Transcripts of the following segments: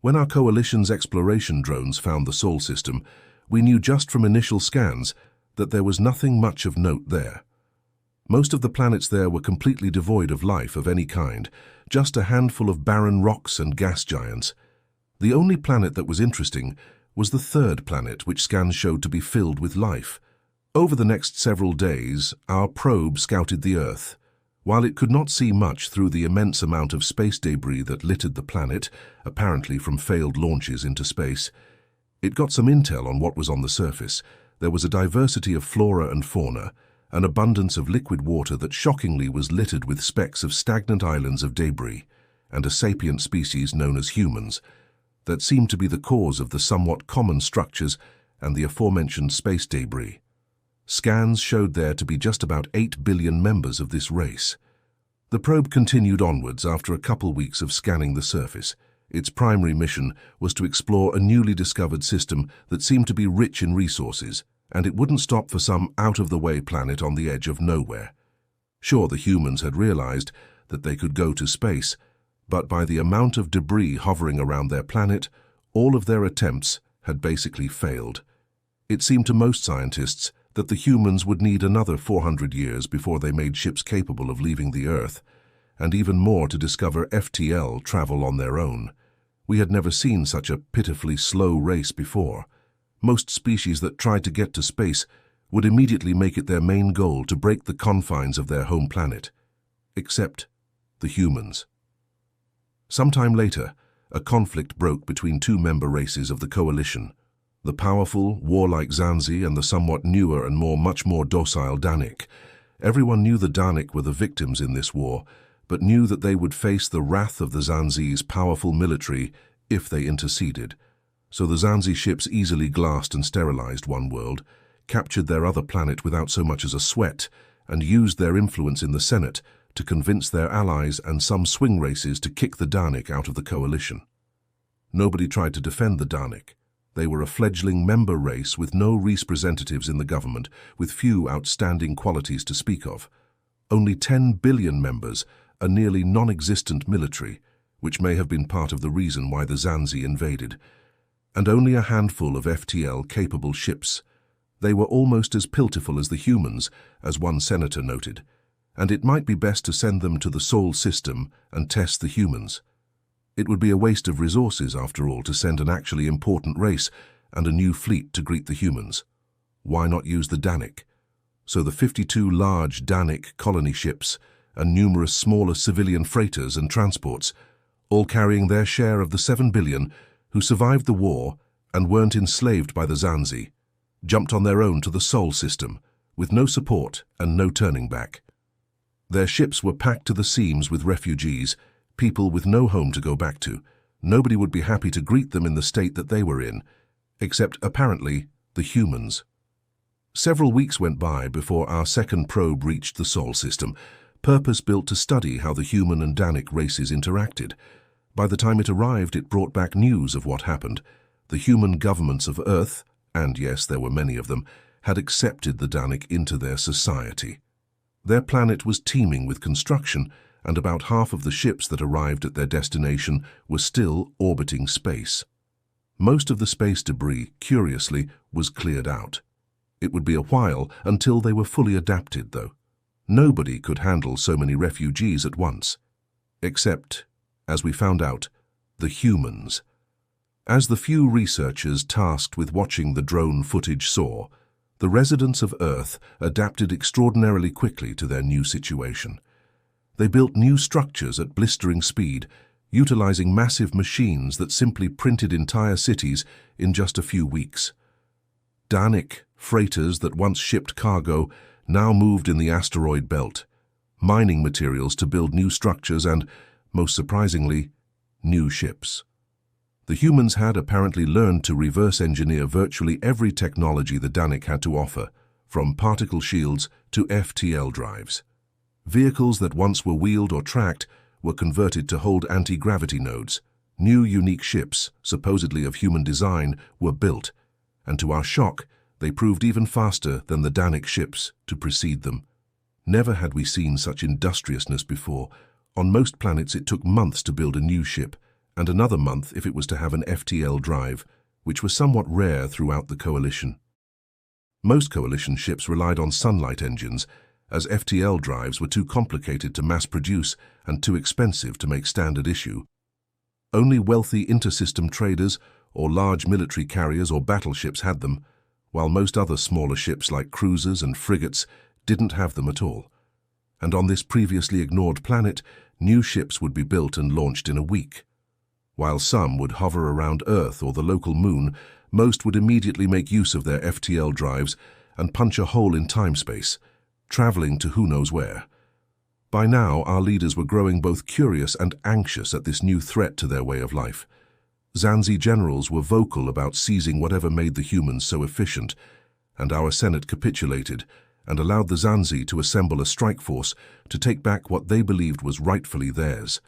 When our coalition's exploration drones found the Sol system, we knew just from initial scans that there was nothing much of note there. Most of the planets there were completely devoid of life of any kind, just a handful of barren rocks and gas giants. The only planet that was interesting was the third planet, which scans showed to be filled with life. Over the next several days, our probe scouted the Earth. While it could not see much through the immense amount of space debris that littered the planet, apparently from failed launches into space, it got some intel on what was on the surface. There was a diversity of flora and fauna, an abundance of liquid water that shockingly was littered with specks of stagnant islands of debris, and a sapient species known as humans that seemed to be the cause of the somewhat common structures and the aforementioned space debris. Scans showed there to be just about 8 billion members of this race. The probe continued onwards after a couple weeks of scanning the surface. Its primary mission was to explore a newly discovered system that seemed to be rich in resources, and it wouldn't stop for some out-of-the-way planet on the edge of nowhere. Sure, the humans had realized that they could go to space, but by the amount of debris hovering around their planet, all of their attempts had basically failed. It seemed to most scientists that the humans would need another 400 years before they made ships capable of leaving the Earth, and even more to discover FTL travel on their own. We had never seen such a pitifully slow race before. Most species that tried to get to space would immediately make it their main goal to break the confines of their home planet, except the humans. Sometime later, a conflict broke between two member races of the coalition, the powerful, warlike Zanzi and the somewhat newer and much more docile Danik. Everyone knew the Danik were the victims in this war, but knew that they would face the wrath of the Zanzi's powerful military if they interceded. So the Zanzi ships easily glassed and sterilized one world, captured their other planet without so much as a sweat, and used their influence in the Senate to convince their allies and some swing races to kick the Danik out of the coalition. Nobody tried to defend the Danik. They were a fledgling member race with no representatives in the government, with few outstanding qualities to speak of. Only 10 billion members, a nearly non-existent military, which may have been part of the reason why the Zanzi invaded, and only a handful of FTL-capable ships. They were almost as pitiful as the humans, as one senator noted, and it might be best to send them to the Sol system and test the humans. It would be a waste of resources, after all, to send an actually important race and a new fleet to greet the humans. Why not use the Danik? So the 52 large Danik colony ships and numerous smaller civilian freighters and transports, all carrying their share of the 7 billion who survived the war and weren't enslaved by the Zanzi, jumped on their own to the Sol system, with no support and no turning back. Their ships were packed to the seams with refugees, people with no home to go back to. Nobody would be happy to greet them in the state that they were in, except, apparently, the humans. Several weeks went by before our second probe reached the Sol system, purpose-built to study how the human and Danik races interacted. By the time it arrived, it brought back news of what happened. The human governments of Earth, and yes, there were many of them, had accepted the Danik into their society. Their planet was teeming with construction, and about half of the ships that arrived at their destination were still orbiting space. Most of the space debris, curiously, was cleared out. It would be a while until they were fully adapted, though. Nobody could handle so many refugees at once. Except, as we found out, the humans. As the few researchers tasked with watching the drone footage saw, the residents of Earth adapted extraordinarily quickly to their new situation. They built new structures at blistering speed, utilizing massive machines that simply printed entire cities in just a few weeks. Danik freighters that once shipped cargo now moved in the asteroid belt, mining materials to build new structures and, most surprisingly, new ships. The humans had apparently learned to reverse engineer virtually every technology the Danik had to offer, from particle shields to FTL drives. Vehicles that once were wheeled or tracked were converted to hold anti-gravity nodes. New unique ships, supposedly of human design, were built, and to our shock, they proved even faster than the Danik ships to precede them. Never had we seen such industriousness before. On most planets it took months to build a new ship, and another month if it was to have an FTL drive, which was somewhat rare throughout the coalition. Most coalition ships relied on sunlight engines, as FTL drives were too complicated to mass produce and too expensive to make standard issue. Only wealthy intersystem traders or large military carriers or battleships had them, while most other smaller ships like cruisers and frigates didn't have them at all. And on this previously ignored planet, new ships would be built and launched in a week. While some would hover around Earth or the local moon, most would immediately make use of their FTL drives and punch a hole in time-space, traveling to who knows where. By now, our leaders were growing both curious and anxious at this new threat to their way of life. Zanzi generals were vocal about seizing whatever made the humans so efficient, and our Senate capitulated and allowed the Zanzi to assemble a strike force to take back what they believed was rightfully theirs.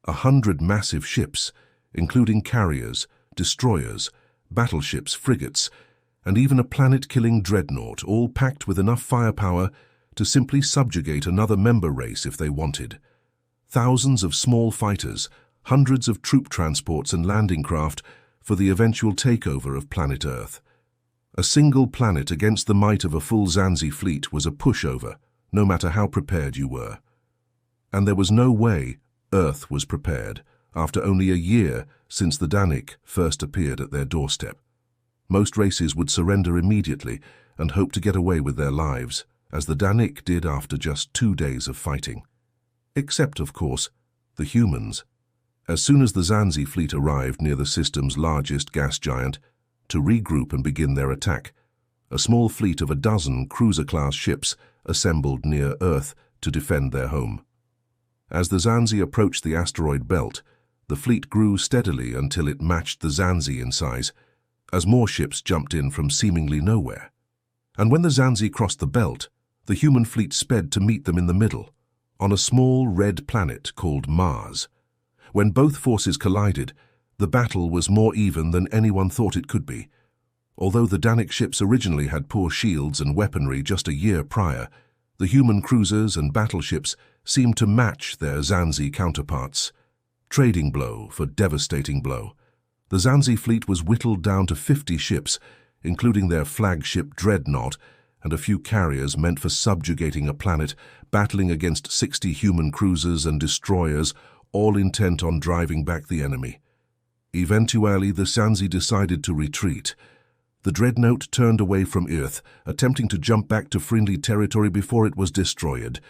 100 massive ships, including carriers, destroyers, battleships, frigates, and even a planet-killing dreadnought, all packed with enough firepower to simply subjugate another member race if they wanted. Thousands of small fighters, hundreds of troop transports and landing craft for the eventual takeover of planet Earth. A single planet against the might of a full Zanzi fleet was a pushover, no matter how prepared you were. And there was no way Earth was prepared after only a year since the Danik first appeared at their doorstep. Most races would surrender immediately and hope to get away with their lives, as the Danik did after just 2 days of fighting. Except, of course, the humans. As soon as the Zanzi fleet arrived near the system's largest gas giant to regroup and begin their attack, a small fleet of 12 cruiser-class ships assembled near Earth to defend their home. As the Zanzi approached the asteroid belt, the fleet grew steadily until it matched the Zanzi in size, as more ships jumped in from seemingly nowhere. And when the Zanzi crossed the belt, the human fleet sped to meet them in the middle, on a small red planet called Mars. When both forces collided, the battle was more even than anyone thought it could be. Although the Danik ships originally had poor shields and weaponry just a year prior, the human cruisers and battleships seemed to match their Zanzi counterparts. Trading blow for devastating blow. The Zanzi fleet was whittled down to 50 ships, including their flagship dreadnought and a few carriers meant for subjugating a planet, battling against 60 human cruisers and destroyers, all intent on driving back the enemy. Eventually, the Zanzi decided to retreat. The dreadnought turned away from Earth, attempting to jump back to friendly territory before it was destroyed.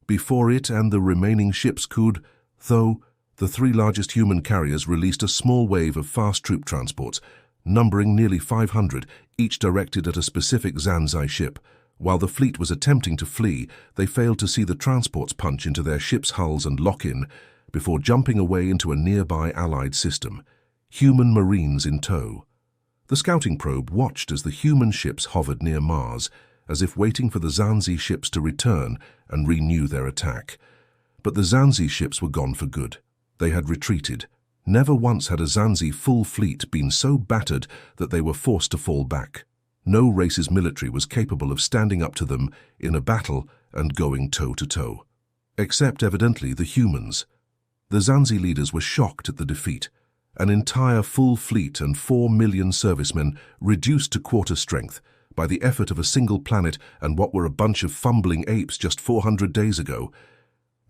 Before it and the remaining ships could, though, the 3 largest human carriers released a small wave of fast troop transports, numbering nearly 500, each directed at a specific Zanzi ship. While the fleet was attempting to flee, they failed to see the transports punch into their ships' hulls and lock in, before jumping away into a nearby Allied system, human marines in tow. The scouting probe watched as the human ships hovered near Mars, as if waiting for the Zanzi ships to return and renew their attack. But the Zanzi ships were gone for good. They had retreated. Never once had a Zanzi full fleet been so battered that they were forced to fall back. No race's military was capable of standing up to them in a battle and going toe-to-toe. Except, evidently, the humans. The Zanzi leaders were shocked at the defeat. An entire full fleet and 4 million servicemen reduced to quarter strength by the effort of a single planet and what were a bunch of fumbling apes just 400 days ago.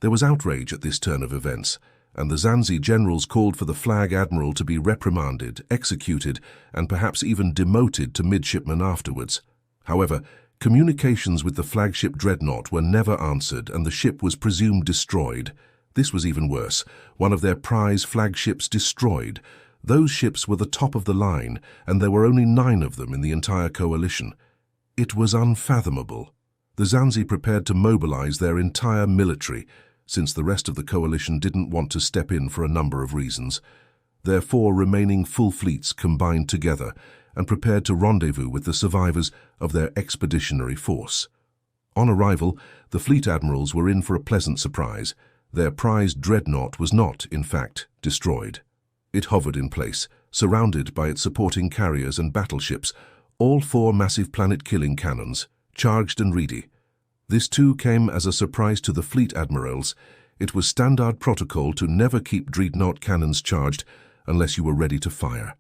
There was outrage at this turn of events, and the Zanzi generals called for the flag admiral to be reprimanded, executed, and perhaps even demoted to midshipman afterwards. However, communications with the flagship dreadnought were never answered and the ship was presumed destroyed. This was even worse, one of their prize flagships destroyed. Those ships were the top of the line, and there were only 9 of them in the entire coalition. It was unfathomable. The Zanzi prepared to mobilize their entire military, since the rest of the coalition didn't want to step in for a number of reasons. Their 4 remaining full fleets combined together and prepared to rendezvous with the survivors of their expeditionary force. On arrival, the fleet admirals were in for a pleasant surprise. Their prized dreadnought was not, in fact, destroyed. It hovered in place, surrounded by its supporting carriers and battleships, all 4 massive planet-killing cannons, charged and ready. This too came as a surprise to the fleet admirals. It was standard protocol to never keep dreadnought cannons charged unless you were ready to fire.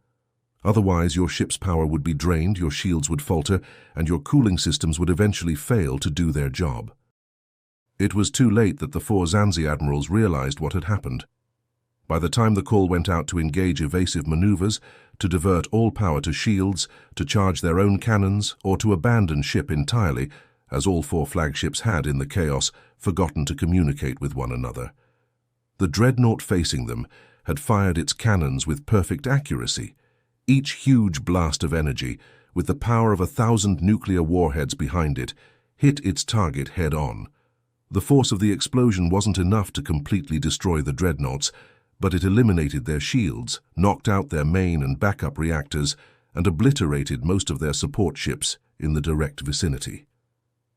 Otherwise, your ship's power would be drained, your shields would falter, and your cooling systems would eventually fail to do their job. It was too late that the 4 Zanzi admirals realized what had happened. By the time the call went out to engage evasive maneuvers, to divert all power to shields, to charge their own cannons, or to abandon ship entirely, as all 4 flagships had in the chaos forgotten to communicate with one another. The dreadnought facing them had fired its cannons with perfect accuracy. Each huge blast of energy, with the power of 1,000 nuclear warheads behind it, hit its target head-on. The force of the explosion wasn't enough to completely destroy the dreadnoughts, but it eliminated their shields, knocked out their main and backup reactors, and obliterated most of their support ships in the direct vicinity.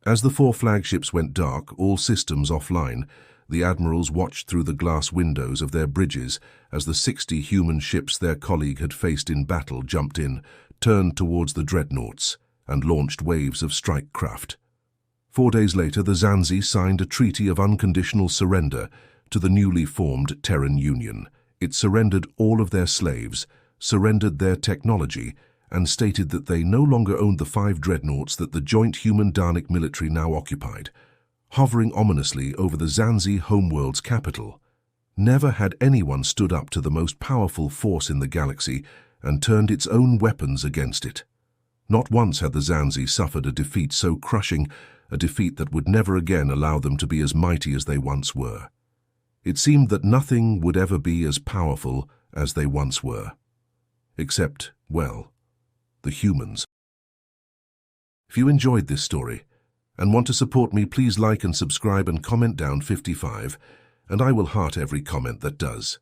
As the 4 flagships went dark, all systems offline, the admirals watched through the glass windows of their bridges as the 60 human ships their colleague had faced in battle jumped in, turned towards the dreadnoughts, and launched waves of strike craft. 4 days later, the Zanzi signed a treaty of unconditional surrender to the newly formed Terran Union. It surrendered all of their slaves, surrendered their technology, and stated that they no longer owned the 5 dreadnoughts that the joint human-Dalek military now occupied, hovering ominously over the Zanzi homeworld's capital. Never had anyone stood up to the most powerful force in the galaxy and turned its own weapons against it. Not once had the Zanzi suffered a defeat so crushing, a defeat that would never again allow them to be as mighty as they once were. It seemed that nothing would ever be as powerful as they once were. Except, well, the humans. If you enjoyed this story and want to support me, please like and subscribe and comment down 55, and I will heart every comment that does.